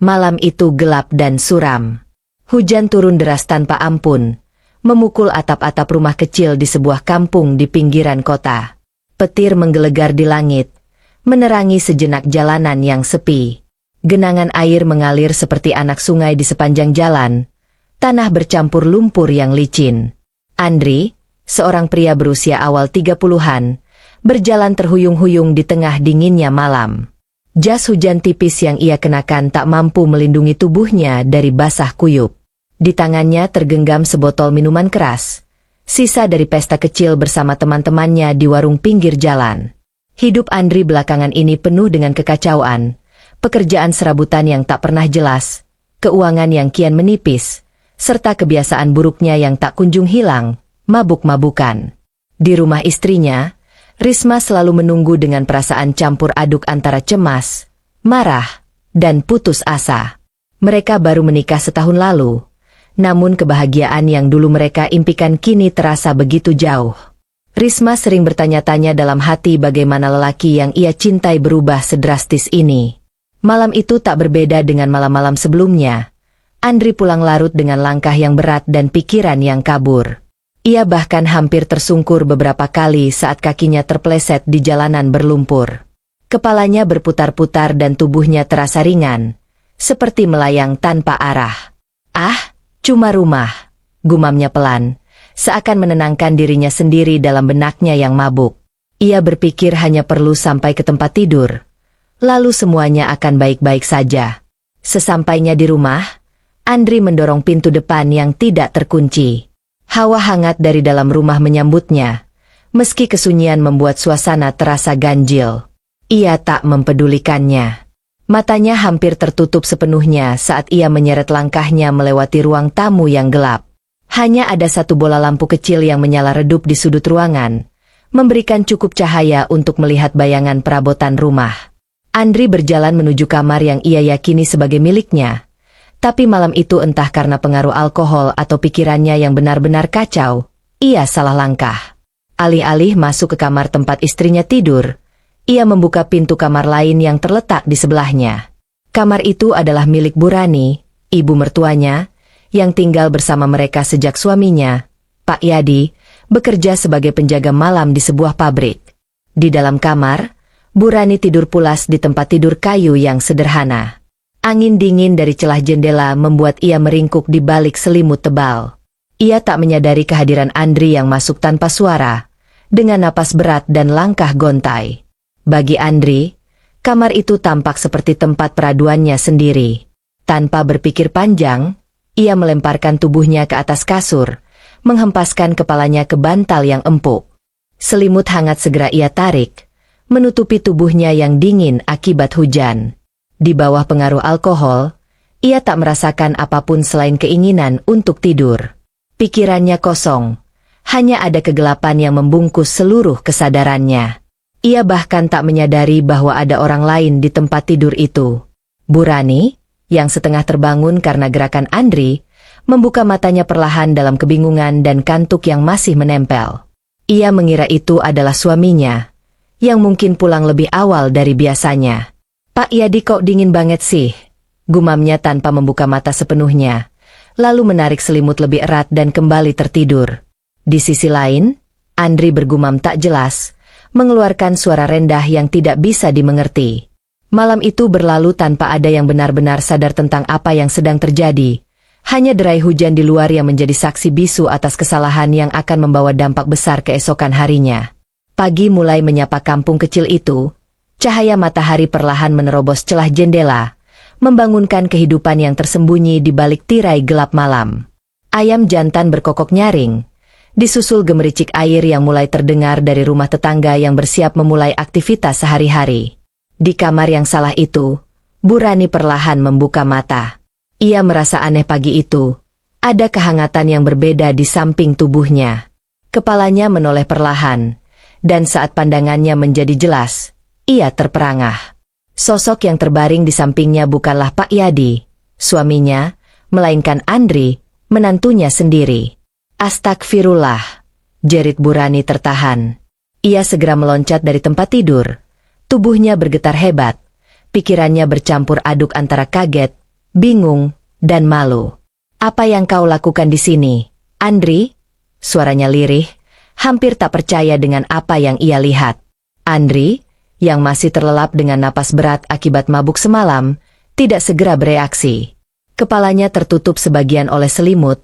Malam itu gelap dan suram. Hujan turun deras tanpa ampun, memukul atap-atap rumah kecil di sebuah kampung di pinggiran kota. Petir menggelegar di langit, menerangi sejenak jalanan yang sepi. Genangan air mengalir seperti anak sungai di sepanjang jalan, tanah bercampur lumpur yang licin. Andri, seorang pria berusia awal 30-an, berjalan terhuyung-huyung di tengah dinginnya malam. Jas hujan tipis yang ia kenakan tak mampu melindungi tubuhnya dari basah kuyup. Di tangannya tergenggam sebotol minuman keras, sisa dari pesta kecil bersama teman-temannya di warung pinggir jalan. Hidup Andri belakangan ini penuh dengan kekacauan, pekerjaan serabutan yang tak pernah jelas, keuangan yang kian menipis, serta kebiasaan buruknya yang tak kunjung hilang, mabuk-mabukan. Di rumah istrinya, Risma selalu menunggu dengan perasaan campur aduk antara cemas, marah, dan putus asa. Mereka baru menikah setahun lalu, namun kebahagiaan yang dulu mereka impikan kini terasa begitu jauh. Risma sering bertanya-tanya dalam hati bagaimana lelaki yang ia cintai berubah sedrastis ini. Malam itu tak berbeda dengan malam-malam sebelumnya. Andri pulang larut dengan langkah yang berat dan pikiran yang kabur. Ia bahkan hampir tersungkur beberapa kali saat kakinya terpleset di jalanan berlumpur. Kepalanya berputar-putar dan tubuhnya terasa ringan, seperti melayang tanpa arah. "Ah, cuma rumah," gumamnya pelan, seakan menenangkan dirinya sendiri dalam benaknya yang mabuk. Ia berpikir hanya perlu sampai ke tempat tidur, lalu semuanya akan baik-baik saja. Sesampainya di rumah, Andri mendorong pintu depan yang tidak terkunci. Hawa hangat dari dalam rumah menyambutnya, meski kesunyian membuat suasana terasa ganjil. Ia tak mempedulikannya. Matanya hampir tertutup sepenuhnya saat ia menyeret langkahnya melewati ruang tamu yang gelap. Hanya ada satu bola lampu kecil yang menyala redup di sudut ruangan, memberikan cukup cahaya untuk melihat bayangan perabotan rumah. Andri berjalan menuju kamar yang ia yakini sebagai miliknya. Tapi malam itu entah karena pengaruh alkohol atau pikirannya yang benar-benar kacau, ia salah langkah. Alih-alih masuk ke kamar tempat istrinya tidur, ia membuka pintu kamar lain yang terletak di sebelahnya. Kamar itu adalah milik Burani, ibu mertuanya, yang tinggal bersama mereka sejak suaminya, Pak Yadi, bekerja sebagai penjaga malam di sebuah pabrik. Di dalam kamar, Burani tidur pulas di tempat tidur kayu yang sederhana. Angin dingin dari celah jendela membuat ia meringkuk di balik selimut tebal. Ia tak menyadari kehadiran Andri yang masuk tanpa suara, dengan napas berat dan langkah gontai. Bagi Andri, kamar itu tampak seperti tempat peraduannya sendiri. Tanpa berpikir panjang, ia melemparkan tubuhnya ke atas kasur, menghempaskan kepalanya ke bantal yang empuk. Selimut hangat segera ia tarik, menutupi tubuhnya yang dingin akibat hujan. Di bawah pengaruh alkohol, ia tak merasakan apapun selain keinginan untuk tidur. Pikirannya kosong, hanya ada kegelapan yang membungkus seluruh kesadarannya. Ia bahkan tak menyadari bahwa ada orang lain di tempat tidur itu. Burani, yang setengah terbangun karena gerakan Andri, membuka matanya perlahan dalam kebingungan dan kantuk yang masih menempel. Ia mengira itu adalah suaminya, yang mungkin pulang lebih awal dari biasanya. "Pak Yadi, kok dingin banget sih?" gumamnya tanpa membuka mata sepenuhnya, lalu menarik selimut lebih erat dan kembali tertidur. Di sisi lain, Andri bergumam tak jelas, mengeluarkan suara rendah yang tidak bisa dimengerti. Malam itu berlalu tanpa ada yang benar-benar sadar tentang apa yang sedang terjadi. Hanya derai hujan di luar yang menjadi saksi bisu atas kesalahan yang akan membawa dampak besar keesokan harinya. Pagi mulai menyapa kampung kecil itu. Cahaya matahari perlahan menerobos celah jendela, membangunkan kehidupan yang tersembunyi di balik tirai gelap malam. Ayam jantan berkokok nyaring, disusul gemericik air yang mulai terdengar dari rumah tetangga yang bersiap memulai aktivitas sehari-hari. Di kamar yang salah itu, Burani perlahan membuka mata. Ia merasa aneh pagi itu, ada kehangatan yang berbeda di samping tubuhnya. Kepalanya menoleh perlahan, dan saat pandangannya menjadi jelas, ia terperangah. Sosok yang terbaring di sampingnya bukanlah Pak Yadi, suaminya, melainkan Andri, menantunya sendiri. "Astagfirullah," jerit Burani tertahan. Ia segera meloncat dari tempat tidur. Tubuhnya bergetar hebat, pikirannya bercampur aduk antara kaget, bingung, dan malu. "Apa yang kau lakukan di sini, Andri?" Suaranya lirih, hampir tak percaya dengan apa yang ia lihat. Andri, yang masih terlelap dengan napas berat akibat mabuk semalam, tidak segera bereaksi. Kepalanya tertutup sebagian oleh selimut,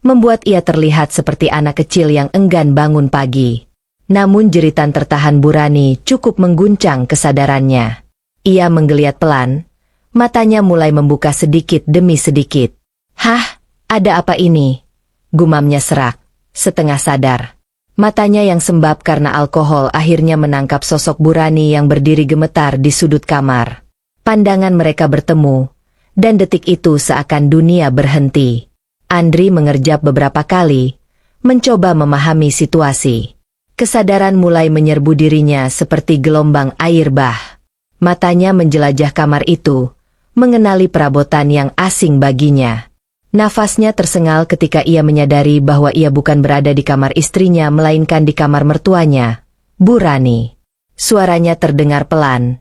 membuat ia terlihat seperti anak kecil yang enggan bangun pagi. Namun jeritan tertahan Burani cukup mengguncang kesadarannya. Ia menggeliat pelan, matanya mulai membuka sedikit demi sedikit. "Hah, ada apa ini?" gumamnya serak, setengah sadar. Matanya yang sembab karena alkohol akhirnya menangkap sosok Burani yang berdiri gemetar di sudut kamar. Pandangan mereka bertemu, dan detik itu seakan dunia berhenti. Andri mengerjap beberapa kali, mencoba memahami situasi. Kesadaran mulai menyerbu dirinya seperti gelombang air bah. Matanya menjelajah kamar itu, mengenali perabotan yang asing baginya. Nafasnya tersengal ketika ia menyadari bahwa ia bukan berada di kamar istrinya melainkan di kamar mertuanya, Burani. Suaranya terdengar pelan,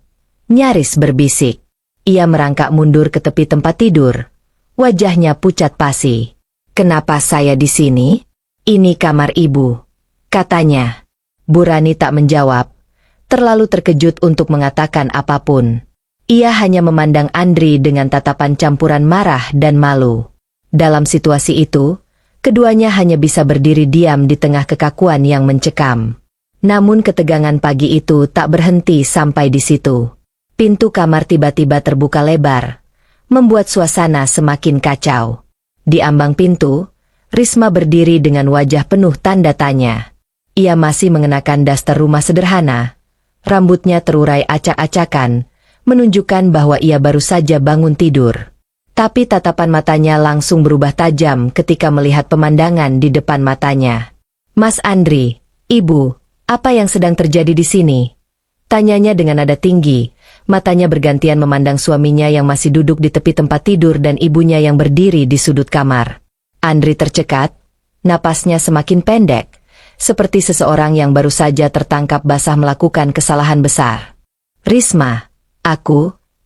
nyaris berbisik. Ia merangkak mundur ke tepi tempat tidur. Wajahnya pucat pasi. "Kenapa saya di sini? Ini kamar ibu," katanya. Burani tak menjawab, terlalu terkejut untuk mengatakan apapun. Ia hanya memandang Andri dengan tatapan campuran marah dan malu. Dalam situasi itu, keduanya hanya bisa berdiri diam di tengah kekakuan yang mencekam. Namun ketegangan pagi itu tak berhenti sampai di situ. Pintu kamar tiba-tiba terbuka lebar, membuat suasana semakin kacau. Di ambang pintu, Risma berdiri dengan wajah penuh tanda tanya. Ia masih mengenakan daster rumah sederhana. Rambutnya terurai acak-acakan, menunjukkan bahwa ia baru saja bangun tidur. Tapi tatapan matanya langsung berubah tajam ketika melihat pemandangan di depan matanya. "Mas Andri, Ibu, apa yang sedang terjadi di sini?" tanyanya dengan nada tinggi, matanya bergantian memandang suaminya yang masih duduk di tepi tempat tidur dan ibunya yang berdiri di sudut kamar. Andri tercekat, napasnya semakin pendek, seperti seseorang yang baru saja tertangkap basah melakukan kesalahan besar. "Risma,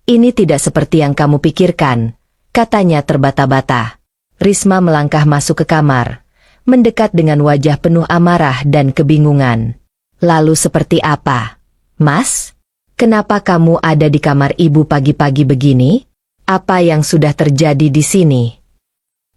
ini tidak seperti yang kamu pikirkan," katanya terbata-bata. Risma melangkah masuk ke kamar, mendekat dengan wajah penuh amarah dan kebingungan. "Lalu seperti apa, Mas? Kenapa kamu ada di kamar ibu pagi-pagi begini? Apa yang sudah terjadi di sini?"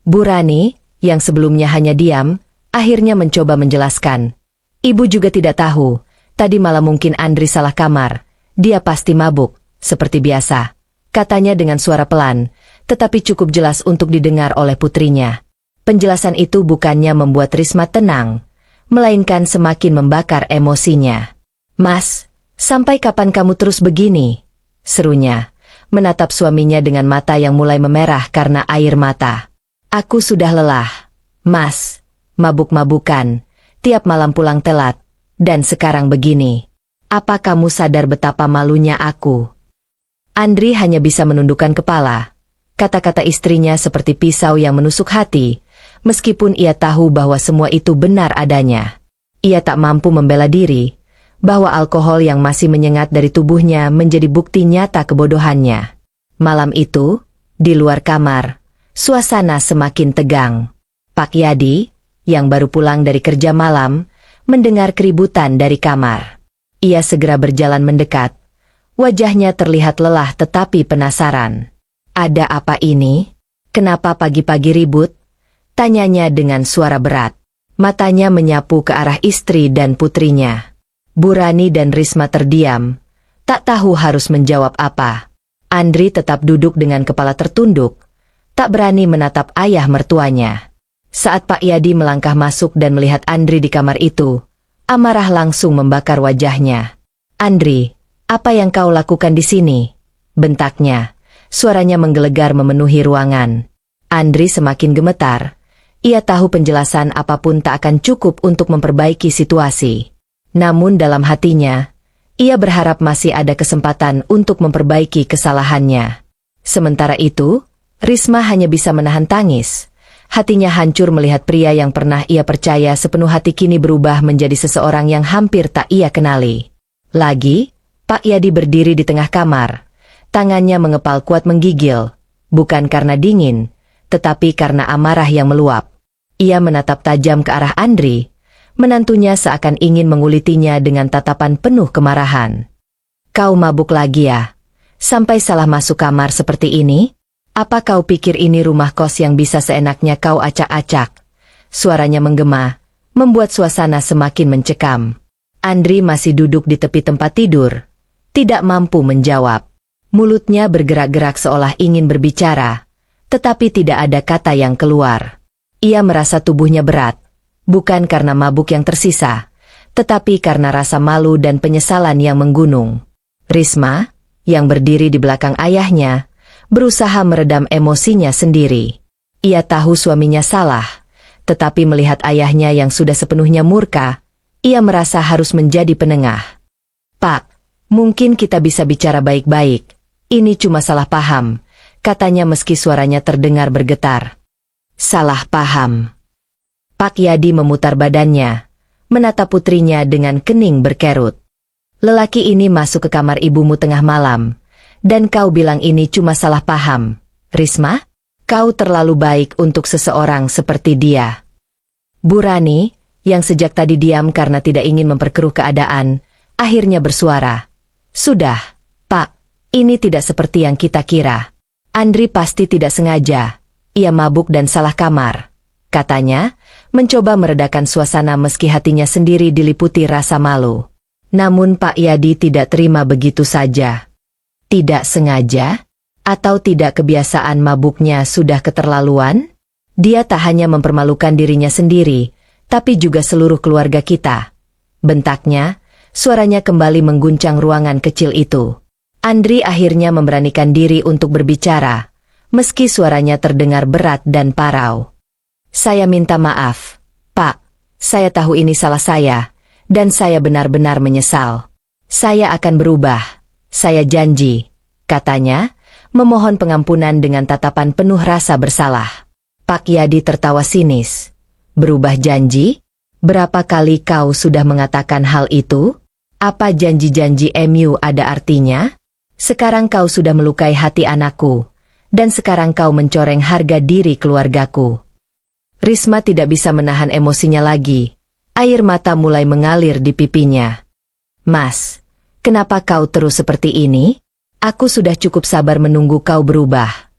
Burani, yang sebelumnya hanya diam, akhirnya mencoba menjelaskan. "Ibu juga tidak tahu, tadi malam mungkin Andri salah kamar. Dia pasti mabuk, seperti biasa," katanya dengan suara pelan, tetapi cukup jelas untuk didengar oleh putrinya. Penjelasan itu bukannya membuat Risma tenang, melainkan semakin membakar emosinya. "Mas, sampai kapan kamu terus begini?" serunya, menatap suaminya dengan mata yang mulai memerah karena air mata. "Aku sudah lelah, Mas, mabuk-mabukan, tiap malam pulang telat, dan sekarang begini. Apa kamu sadar betapa malunya aku?" Andri hanya bisa menundukkan kepala. Kata-kata istrinya seperti pisau yang menusuk hati, meskipun ia tahu bahwa semua itu benar adanya. Ia tak mampu membela diri, bahwa alkohol yang masih menyengat dari tubuhnya menjadi bukti nyata kebodohannya. Malam itu, di luar kamar, suasana semakin tegang. Pak Yadi, yang baru pulang dari kerja malam, mendengar keributan dari kamar. Ia segera berjalan mendekat. Wajahnya terlihat lelah tetapi penasaran. "Ada apa ini? Kenapa pagi-pagi ribut?" tanyanya dengan suara berat. Matanya menyapu ke arah istri dan putrinya. Burani dan Risma terdiam, tak tahu harus menjawab apa. Andri tetap duduk dengan kepala tertunduk, tak berani menatap ayah mertuanya. Saat Pak Yadi melangkah masuk dan melihat Andri di kamar itu, amarah langsung membakar wajahnya. "Andri, apa yang kau lakukan di sini?" bentaknya. Suaranya menggelegar memenuhi ruangan. Andri semakin gemetar. Ia tahu penjelasan apapun tak akan cukup untuk memperbaiki situasi. Namun dalam hatinya, ia berharap masih ada kesempatan untuk memperbaiki kesalahannya. Sementara itu, Risma hanya bisa menahan tangis. Hatinya hancur melihat pria yang pernah ia percaya sepenuh hati kini berubah menjadi seseorang yang hampir tak ia kenali. Lagi, Pak Yadi berdiri di tengah kamar. Tangannya mengepal kuat menggigil. bukan karena dingin, tetapi karena amarah yang meluap. Ia menatap tajam ke arah Andri, menantunya seakan ingin mengulitinya dengan tatapan penuh kemarahan. "Kau mabuk lagi ya? Sampai salah masuk kamar seperti ini? Apa kau pikir ini rumah kos yang bisa seenaknya kau acak-acak?" Suaranya menggema, membuat suasana semakin mencekam. Andri masih duduk di tepi tempat tidur, tidak mampu menjawab. Mulutnya bergerak-gerak seolah ingin berbicara, tetapi tidak ada kata yang keluar. Ia merasa tubuhnya berat, bukan karena mabuk yang tersisa, tetapi karena rasa malu dan penyesalan yang menggunung. Risma, yang berdiri di belakang ayahnya, berusaha meredam emosinya sendiri. Ia tahu suaminya salah, tetapi melihat ayahnya yang sudah sepenuhnya murka, ia merasa harus menjadi penengah. "Pak, mungkin kita bisa bicara baik-baik. Ini cuma salah paham," katanya meski suaranya terdengar bergetar. "Salah paham?" Pak Yadi memutar badannya, menatap putrinya dengan kening berkerut. "Lelaki ini masuk ke kamar ibumu tengah malam, dan kau bilang ini cuma salah paham. Risma, kau terlalu baik untuk seseorang seperti dia." Bu Rani, yang sejak tadi diam karena tidak ingin memperkeruh keadaan, akhirnya bersuara. "Sudah, Pak. Ini tidak seperti yang kita kira. Andri pasti tidak sengaja. Ia mabuk dan salah kamar," katanya, mencoba meredakan suasana meski hatinya sendiri diliputi rasa malu. Namun Pak Yadi tidak terima begitu saja. Tidak sengaja? Atau tidak kebiasaan mabuknya sudah keterlaluan? Dia tak hanya mempermalukan dirinya sendiri, tapi juga seluruh keluarga kita. Bentaknya, suaranya kembali mengguncang ruangan kecil itu. Andri akhirnya memberanikan diri untuk berbicara, meski suaranya terdengar berat dan parau. "Saya minta maaf, Pak. Saya tahu ini salah saya, dan saya benar-benar menyesal. Saya akan berubah. Saya janji," katanya, memohon pengampunan dengan tatapan penuh rasa bersalah. Pak Yadi tertawa sinis. "Berubah janji? Berapa kali kau sudah mengatakan hal itu? Apa janji-janji MU ada artinya? Sekarang kau sudah melukai hati anakku, dan sekarang kau mencoreng harga diri keluargaku." Risma tidak bisa menahan emosinya lagi. Air mata mulai mengalir di pipinya. "Mas, kenapa kau terus seperti ini? Aku sudah cukup sabar menunggu kau berubah.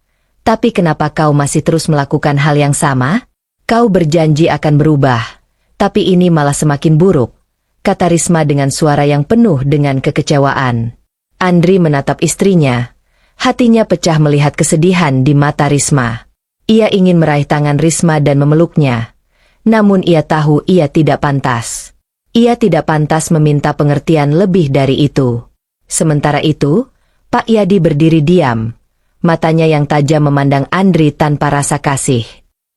Tapi kenapa kau masih terus melakukan hal yang sama? Kau berjanji akan berubah, tapi ini malah semakin buruk," kata Risma dengan suara yang penuh dengan kekecewaan. Andri menatap istrinya. Hatinya pecah melihat kesedihan di mata Risma. Ia ingin meraih tangan Risma dan memeluknya. Namun ia tahu ia tidak pantas. Ia tidak pantas meminta pengertian lebih dari itu. Sementara itu, Pak Yadi berdiri diam. Matanya yang tajam memandang Andri tanpa rasa kasih.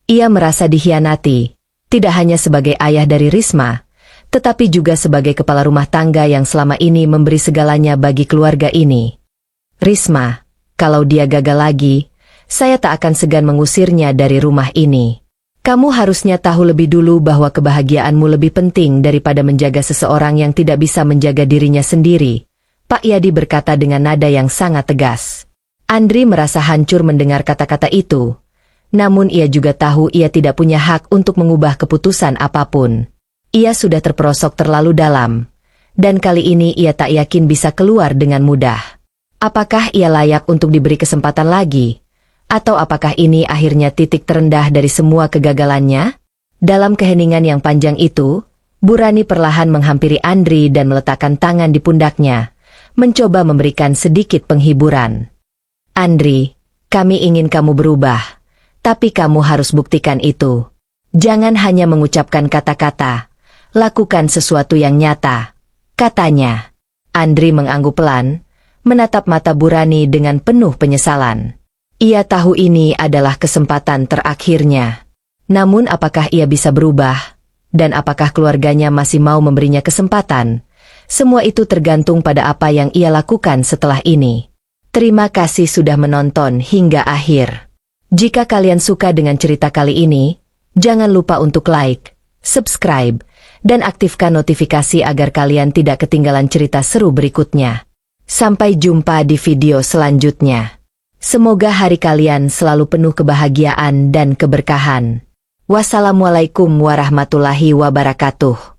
Ia merasa dikhianati, tidak hanya sebagai ayah dari Risma, tetapi juga sebagai kepala rumah tangga yang selama ini memberi segalanya bagi keluarga ini. "Risma, kalau dia gagal lagi, saya tak akan segan mengusirnya dari rumah ini. Kamu harusnya tahu lebih dulu bahwa kebahagiaanmu lebih penting daripada menjaga seseorang yang tidak bisa menjaga dirinya sendiri," Pak Yadi berkata dengan nada yang sangat tegas. Andri merasa hancur mendengar kata-kata itu. Namun ia juga tahu ia tidak punya hak untuk mengubah keputusan apapun. Ia sudah terperosok terlalu dalam, dan kali ini ia tak yakin bisa keluar dengan mudah. Apakah ia layak untuk diberi kesempatan lagi? Atau apakah ini akhirnya titik terendah dari semua kegagalannya? Dalam keheningan yang panjang itu, Bu Rani perlahan menghampiri Andri dan meletakkan tangan di pundaknya, mencoba memberikan sedikit penghiburan. "Andri, kami ingin kamu berubah, tapi kamu harus buktikan itu. Jangan hanya mengucapkan kata-kata. Lakukan sesuatu yang nyata," katanya. Andri mengangguk pelan, menatap mata Bu Rani dengan penuh penyesalan. Ia tahu ini adalah kesempatan terakhirnya. Namun apakah ia bisa berubah? Dan apakah keluarganya masih mau memberinya kesempatan? Semua itu tergantung pada apa yang ia lakukan setelah ini. Terima kasih sudah menonton hingga akhir. Jika kalian suka dengan cerita kali ini, jangan lupa untuk like, subscribe, dan aktifkan notifikasi agar kalian tidak ketinggalan cerita seru berikutnya. Sampai jumpa di video selanjutnya. Semoga hari kalian selalu penuh kebahagiaan dan keberkahan. Wassalamualaikum warahmatullahi wabarakatuh.